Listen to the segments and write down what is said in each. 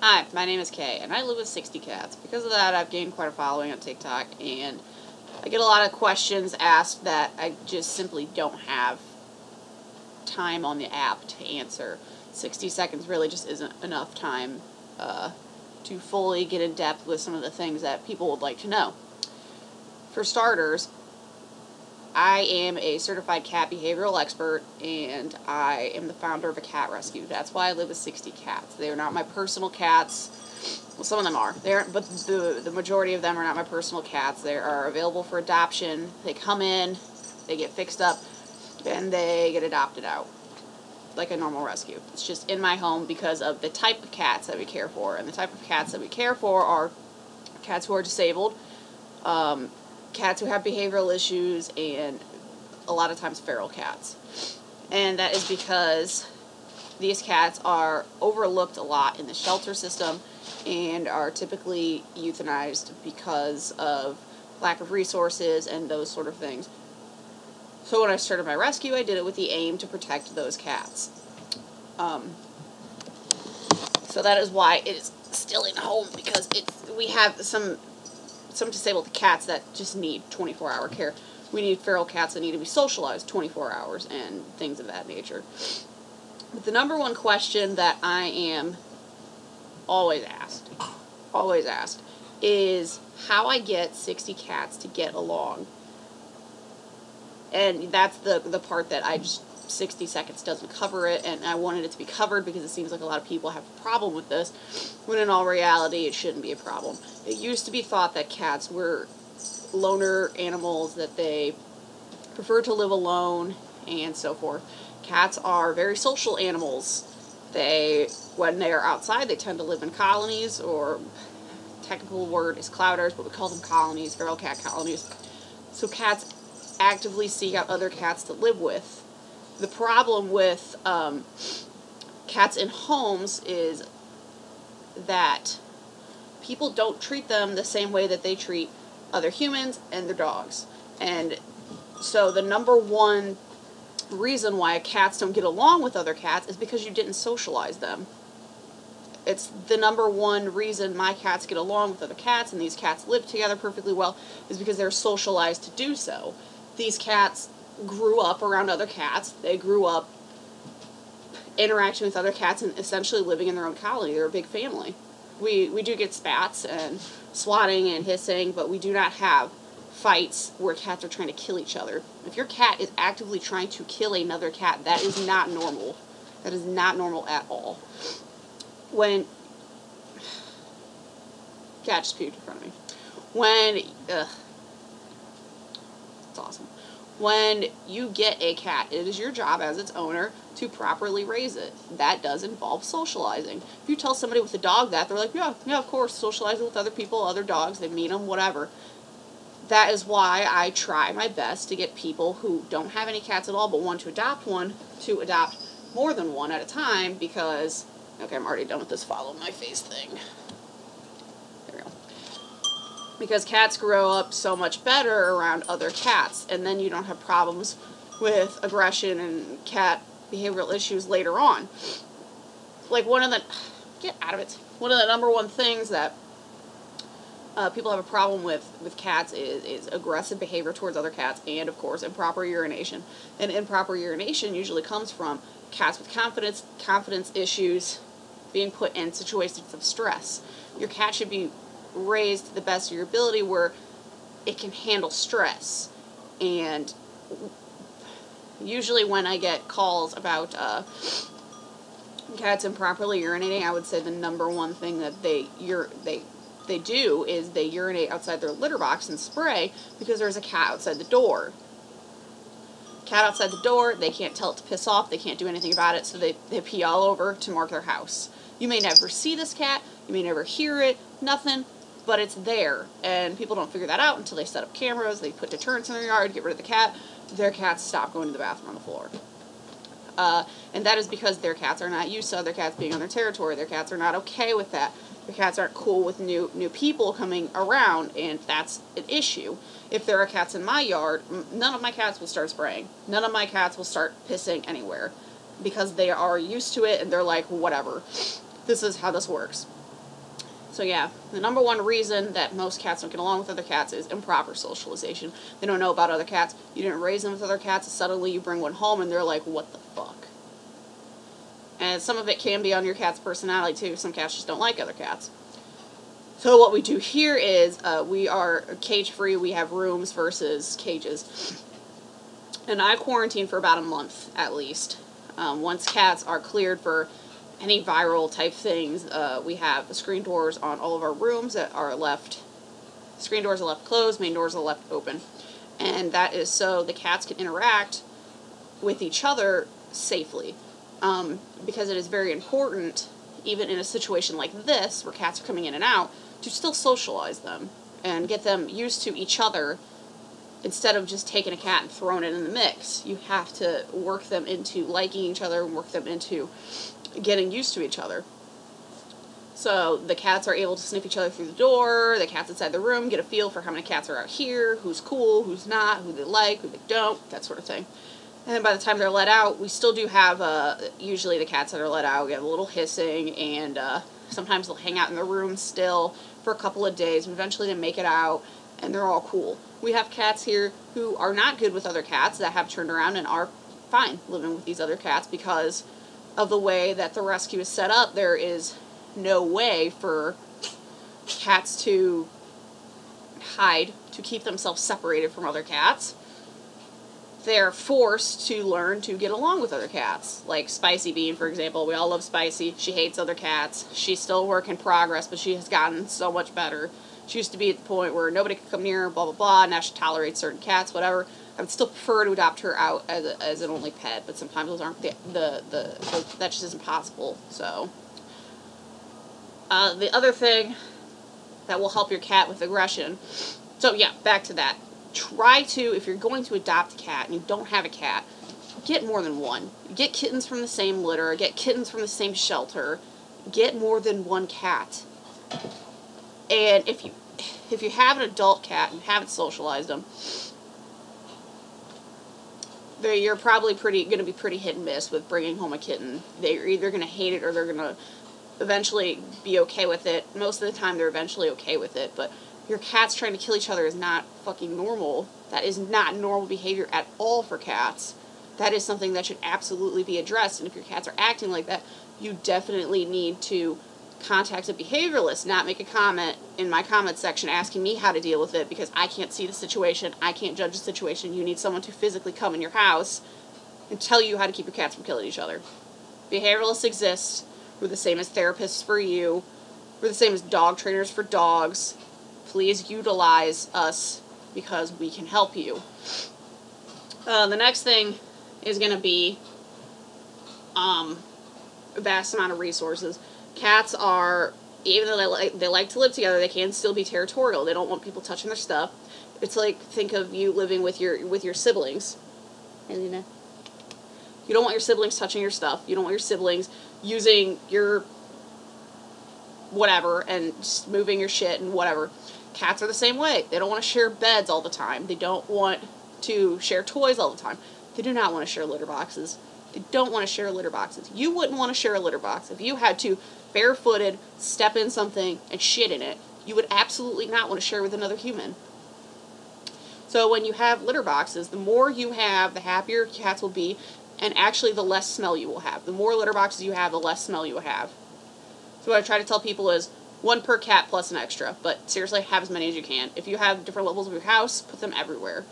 Hi, my name is Kay, and I live with 60 cats. Because of that, I've gained quite a following on TikTok, and I get a lot of questions asked that I just simply don't have time on the app to answer. 60 seconds really just isn't enough time to fully get in depth with some of the things that people would like to know. For starters, I am a certified cat behavioral expert, and I am the founder of a cat rescue. That's why I live with 60 cats. They are not my personal cats. Well, some of them are. But the majority of them are not my personal cats. They are available for adoption. They come in, they get fixed up, then they get adopted out, like a normal rescue. It's just in my home because of the type of cats that we care for. And the type of cats that we care for are cats who are disabled, cats who have behavioral issues, and a lot of times feral cats. And that is because these cats are overlooked a lot in the shelter system and are typically euthanized because of lack of resources and those sort of things. So when I started my rescue, I did it with the aim to protect those cats. So that is why it is still in home, because we have some disabled cats that just need 24-hour care. We need feral cats that need to be socialized 24 hours and things of that nature. But the number one question that I am always asked, is how I get 60 cats to get along. And that's the part that 60 seconds doesn't cover it, and I wanted it to be covered because it seems like a lot of people have a problem with this, when in all reality it shouldn't be a problem. It used to be thought that cats were loner animals, that they prefer to live alone, and so forth. Cats are very social animals. When they are outside, they tend to live in colonies, or technical word is clouders, but we call them colonies, feral cat colonies. So cats actively seek out other cats to live with. The problem with cats in homes is that people don't treat them the same way that they treat other humans and their dogs. And so the number one reason why cats don't get along with other cats is because you didn't socialize them. It's the number one reason my cats get along with other cats and these cats live together perfectly well, is because they're socialized to do so. These cats grew up around other cats. They grew up interacting with other cats and essentially living in their own colony. They're a big family. We do get spats and swatting and hissing, but we do not have fights where cats are trying to kill each other. If your cat is actively trying to kill another cat, that is not normal. That is not normal at all. Cat just puked in front of me. It's awesome. When you get a cat, it is your job as its owner to properly raise it. That does involve socializing. If you tell somebody with a dog that, they're like, yeah, of course, socializing with other people, other dogs, they meet them, whatever. That is why I try my best to get people who don't have any cats at all but want to adopt one to adopt more than one at a time, because, okay, I'm already done with this follow my face thing. There we go. Because cats grow up so much better around other cats, and then you don't have problems with aggression and cat behavioral issues later on. Like one of the number one things that people have a problem with cats is aggressive behavior towards other cats, and of course improper urination. And improper urination usually comes from cats with confidence issues being put in situations of stress. Your cat should be raised to the best of your ability where it can handle stress. And usually when I get calls about cats improperly urinating, I would say the number one thing that they do is they urinate outside their litter box and spray because there's a cat outside the door. Cat outside the door, they can't tell it to piss off, they can't do anything about it, so they pee all over to mark their house. You may never see this cat, you may never hear it, nothing, but it's there, and people don't figure that out until they set up cameras, they put deterrents in their yard, get rid of the cat, their cats stop going to the bathroom on the floor. And that is because their cats are not used to other cats being on their territory. Their cats are not okay with that. Their cats aren't cool with new people coming around, and that's an issue. If there are cats in my yard, none of my cats will start spraying. None of my cats will start pissing anywhere, because they are used to it, and they're like, whatever. This is how this works. So yeah, the number one reason that most cats don't get along with other cats is improper socialization. They don't know about other cats. You didn't raise them with other cats, and suddenly you bring one home and they're like, what the fuck? And some of it can be on your cat's personality too. Some cats just don't like other cats. So what we do here is we are cage-free. We have rooms versus cages. And I quarantine for about a month at least. Once cats are cleared for any viral type things, we have screen doors on all of our rooms that are left. Screen doors are left closed, main doors are left open. And that is so the cats can interact with each other safely. Because it is very important, even in a situation like this, where cats are coming in and out, to still socialize them and get them used to each other instead of just taking a cat and throwing it in the mix. You have to work them into liking each other and work them into getting used to each other. So the cats are able to sniff each other through the door, the cats inside the room get a feel for how many cats are out here, who's cool, who's not, who they like, who they don't, that sort of thing. And then by the time they're let out, we still do have, usually the cats that are let out get a little hissing, and sometimes they'll hang out in the room still for a couple of days, and eventually they make it out, and they're all cool. We have cats here who are not good with other cats that have turned around and are fine living with these other cats because of the way that the rescue is set up. There is no way for cats to hide, to keep themselves separated from other cats. They're forced to learn to get along with other cats. Like Spicy Bean, for example. We all love Spicy. She hates other cats. She's still a work in progress, but she has gotten so much better. She used to be at the point where nobody could come near her, blah, blah, blah. Now she tolerates certain cats, whatever. I would still prefer to adopt her out as an only pet, but sometimes those aren't that just isn't possible. So, the other thing that will help your cat with aggression. So yeah, back to that. Try to, if you're going to adopt a cat and you don't have a cat, get more than one. Get kittens from the same litter, get kittens from the same shelter, get more than one cat. And if you have an adult cat and haven't socialized them, you're probably going to be pretty hit and miss with bringing home a kitten. They're either going to hate it or they're going to eventually be okay with it. Most of the time they're eventually okay with it, but your cats trying to kill each other is not fucking normal. That is not normal behavior at all for cats. That is something that should absolutely be addressed, and if your cats are acting like that, you definitely need to contact a behavioralist, not make a comment in my comment section asking me how to deal with it, because I can't see the situation, I can't judge the situation. You need someone to physically come in your house and tell you how to keep your cats from killing each other. Behavioralists exist. We're the same as therapists for you. We're the same as dog trainers for dogs. Please utilize us because we can help you. The next thing is going to be a vast amount of resources. Cats are, even though they like to live together, they can still be territorial. They don't want people touching their stuff. It's like, think of you living with your siblings. You don't want your siblings touching your stuff. You don't want your siblings using your whatever and just moving your shit and whatever. Cats are the same way. They don't want to share beds all the time. They don't want to share toys all the time. They do not want to share litter boxes. They don't want to share litter boxes. You wouldn't want to share a litter box. If you had to barefooted step in something and shit in it, you would absolutely not want to share with another human. So when you have litter boxes, the more you have, the happier cats will be, and actually the less smell you will have. The more litter boxes you have, the less smell you will have. So what I try to tell people is 1 per cat plus an extra, but seriously, have as many as you can. If you have different levels of your house, put them everywhere.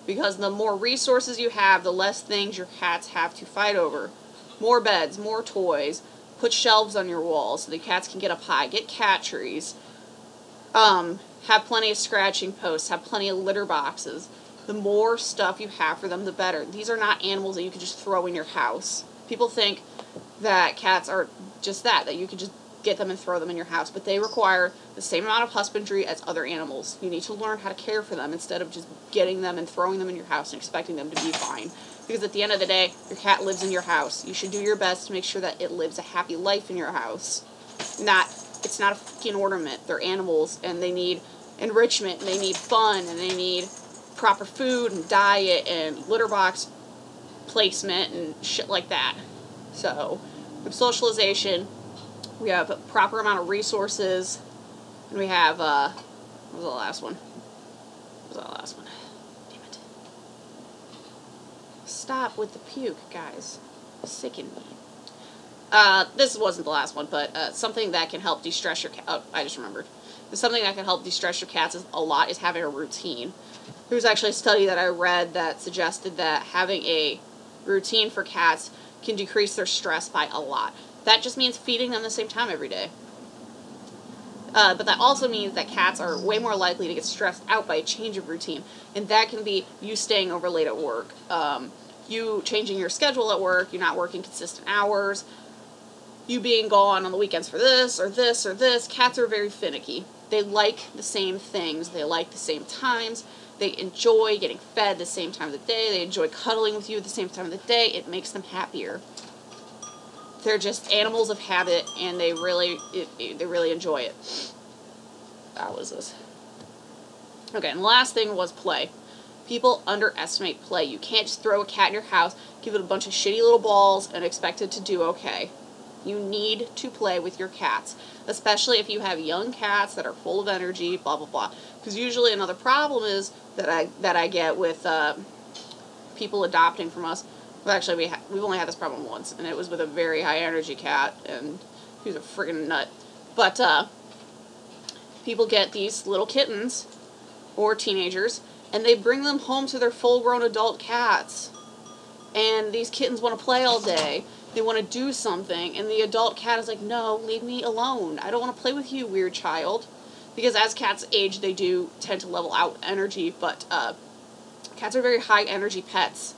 Because the more resources you have, the less things your cats have to fight over. More beds, more toys, put shelves on your walls so the cats can get up high, get cat trees, have plenty of scratching posts, have plenty of litter boxes. The more stuff you have for them, the better. These are not animals that you can just throw in your house. People think that cats are just that you can just get them and throw them in your house, but they require the same amount of husbandry as other animals. You need to learn how to care for them instead of just getting them and throwing them in your house and expecting them to be fine. Because at the end of the day, your cat lives in your house. You should do your best to make sure that it lives a happy life in your house. It's not a fucking ornament. They're animals, and they need enrichment, and they need fun, and they need proper food and diet and litter box placement and shit like that. So, socialization, We have a proper amount of resources. And we have, what was the last one? Damn it. Stop with the puke, guys. Sicken me. This wasn't the last one, but something that can help de-stress your cat. Oh, I just remembered. Something that can help de-stress your cats a lot is having a routine. There was actually a study that I read that suggested that having a routine for cats can decrease their stress by a lot. That just means feeding them the same time every day. But that also means that cats are way more likely to get stressed out by a change of routine. And that can be you staying over late at work, you changing your schedule at work, you not working consistent hours, you being gone on the weekends for this or this or this. Cats are very finicky. They like the same things. They like the same times. They enjoy getting fed the same time of the day. They enjoy cuddling with you at the same time of the day. It makes them happier. They're just animals of habit, and they really enjoy it. How was this? Okay, and the last thing was play. People underestimate play. You can't just throw a cat in your house, give it a bunch of shitty little balls, and expect it to do okay. You need to play with your cats, especially if you have young cats that are full of energy, blah, blah, blah. Because usually another problem is that I get with people adopting from us. Well, actually, we've only had this problem once, and it was with a very high energy cat, and he was a friggin' nut. But people get these little kittens or teenagers, and they bring them home to their full-grown adult cats. And these kittens want to play all day. They want to do something, and the adult cat is like, no, leave me alone. I don't want to play with you, weird child. Because as cats age, they do tend to level out energy, but cats are very high-energy pets.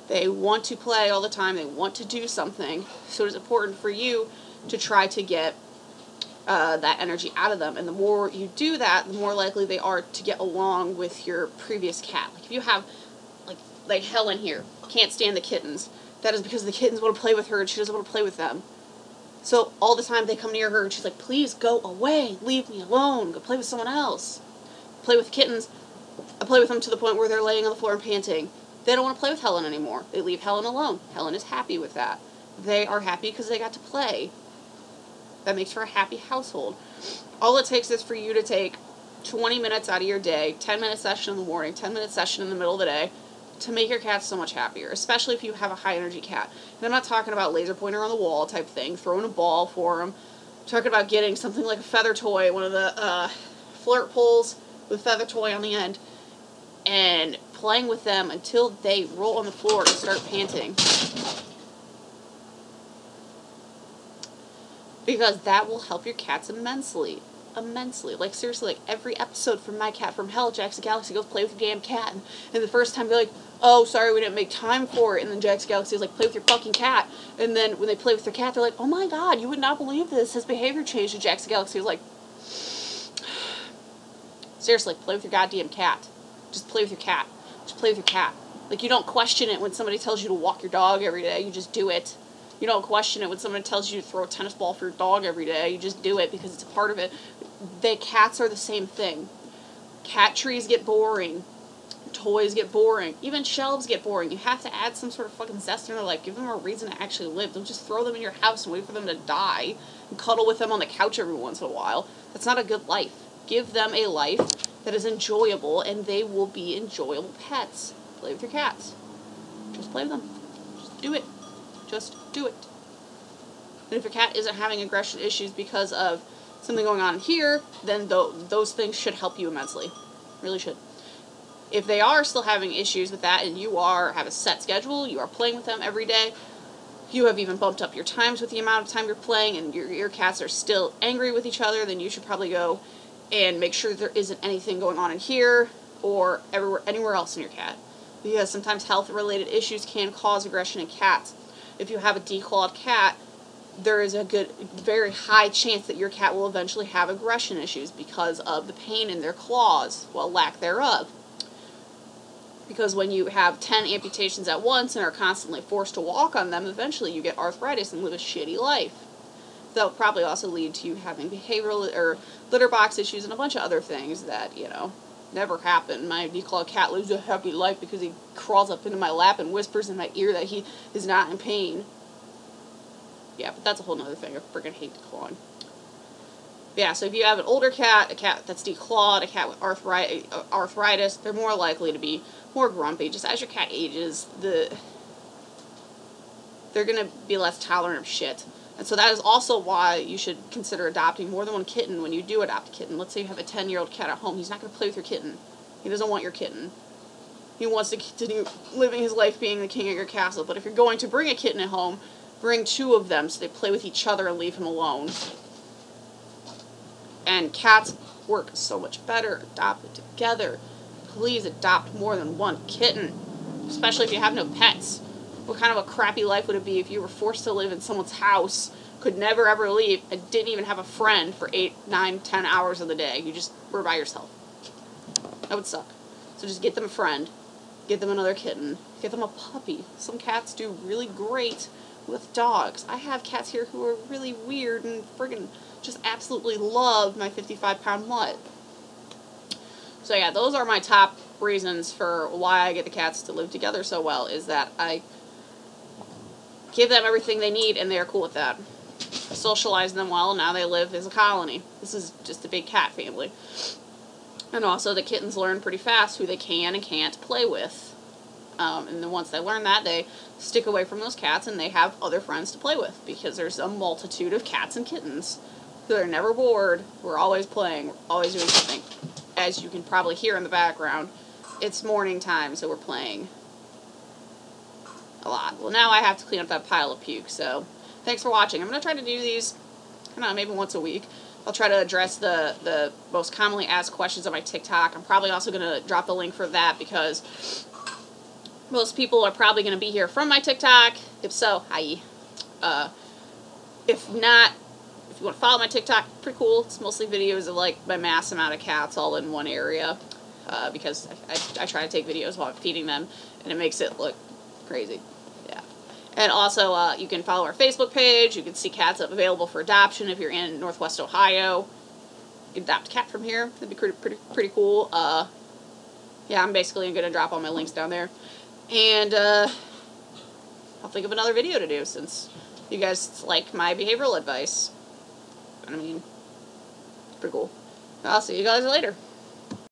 They want to play all the time. They want to do something. So it's important for you to try to get that energy out of them. And the more you do that, the more likely they are to get along with your previous cat. Like if you have, like Helen here, can't stand the kittens. That is because the kittens want to play with her and she doesn't want to play with them. So all the time they come near her and she's like, please go away. Leave me alone. Go play with someone else. Play with kittens. I play with them to the point where they're laying on the floor and panting. They don't want to play with Helen anymore. They leave Helen alone. Helen is happy with that. They are happy because they got to play. That makes for a happy household. All it takes is for you to take 20 minutes out of your day, 10-minute session in the morning, 10-minute session in the middle of the day, to make your cat so much happier, especially if you have a high-energy cat. And I'm not talking about laser pointer on the wall type thing, throwing a ball for them. I'm talking about getting something like a feather toy, one of the flirt poles with a feather toy on the end, and playing with them until they roll on the floor and start panting. Because that will help your cats immensely. Immensely. Like, seriously, like, every episode from My Cat from Hell, Jackson Galaxy goes play with your damn cat. And the first time they're like, oh, sorry, we didn't make time for it. And then Jackson Galaxy is like, play with your fucking cat. And then when they play with their cat, they're like, oh my god, you would not believe this. His behavior changed. And Jackson Galaxy is like, seriously, play with your goddamn cat. Just play with your cat. Just play with your cat. Like, you don't question it when somebody tells you to walk your dog every day. You just do it. You don't question it when somebody tells you to throw a tennis ball for your dog every day. You just do it because it's a part of it. Cats are the same thing. Cat trees get boring. Toys get boring. Even shelves get boring. You have to add some sort of fucking zest in their life. Give them a reason to actually live. Don't just throw them in your house and wait for them to die and cuddle with them on the couch every once in a while. That's not a good life. Give them a life that is enjoyable, and they will be enjoyable pets. Play with your cats. Just play with them. Just do it. Just do it. And if your cat isn't having aggression issues because of something going on here, then those things should help you immensely. Really should. If they are still having issues with that and you have a set schedule, you are playing with them every day, you have even bumped up your times with the amount of time you're playing, and your cats are still angry with each other, then you should probably go and make sure there isn't anything going on in here or anywhere else in your cat. Because sometimes health-related issues can cause aggression in cats. If you have a declawed cat, there is a very high chance that your cat will eventually have aggression issues because of the pain in their claws, well, lack thereof. Because when you have 10 amputations at once and are constantly forced to walk on them, eventually you get arthritis and live a shitty life. That will probably also lead to you having behavioral or litter box issues and a bunch of other things that, never happen. My declawed cat lives a happy life because he crawls up into my lap and whispers in my ear that he is not in pain. Yeah, but that's a whole nother thing. I freaking hate declawing. Yeah, so if you have an older cat, a cat that's declawed, a cat with arthritis, they're more likely to be more grumpy. Just as your cat ages, they're going to be less tolerant of shit. And so that is also why you should consider adopting more than one kitten when you do adopt a kitten. Let's say you have a 10-year-old cat at home. He's not going to play with your kitten. He doesn't want your kitten. He wants to continue living his life being the king of your castle. But if you're going to bring a kitten at home, bring 2 of them so they play with each other and leave him alone. And cats work so much better adopted together. Please adopt more than one kitten, especially if you have no pets. What kind of a crappy life would it be if you were forced to live in someone's house, could never ever leave, and didn't even have a friend for 8, 9, 10 hours of the day? You just were by yourself. That would suck. So just get them a friend, get them another kitten, get them a puppy. Some cats do really great with dogs. I have cats here who are really weird and friggin' just absolutely love my 55-pound mutt. So yeah, those are my top reasons for why I get the cats to live together so well, is that I give them everything they need and they're cool with that. I socialize them well, now they live as a colony. This is just a big cat family. And also the kittens learn pretty fast who they can and can't play with. And then once they learn that, they stick away from those cats and they have other friends to play with, because there's a multitude of cats and kittens who are never bored. We're always playing, we're always doing something. As you can probably hear in the background, it's morning time, so we're playing a lot. Well, now I have to clean up that pile of puke, so thanks for watching. I'm going to try to do these, I don't know, maybe once a week. I'll try to address the most commonly asked questions on my TikTok. I'm probably also going to drop the link for that, because most people are probably going to be here from my TikTok. If so, hi. If not, if you want to follow my TikTok, pretty cool. It's mostly videos of, like, my mass amount of cats all in one area, because I try to take videos while I'm feeding them, and it makes it look crazy. Yeah. And also, you can follow our Facebook page. You can see cats available for adoption if you're in Northwest Ohio. You can adopt a cat from here. That'd be pretty cool. Yeah, I'm basically going to drop all my links down there. And I'll think of another video to do, since you guys like my behavioral advice. I mean, pretty cool. I'll see you guys later.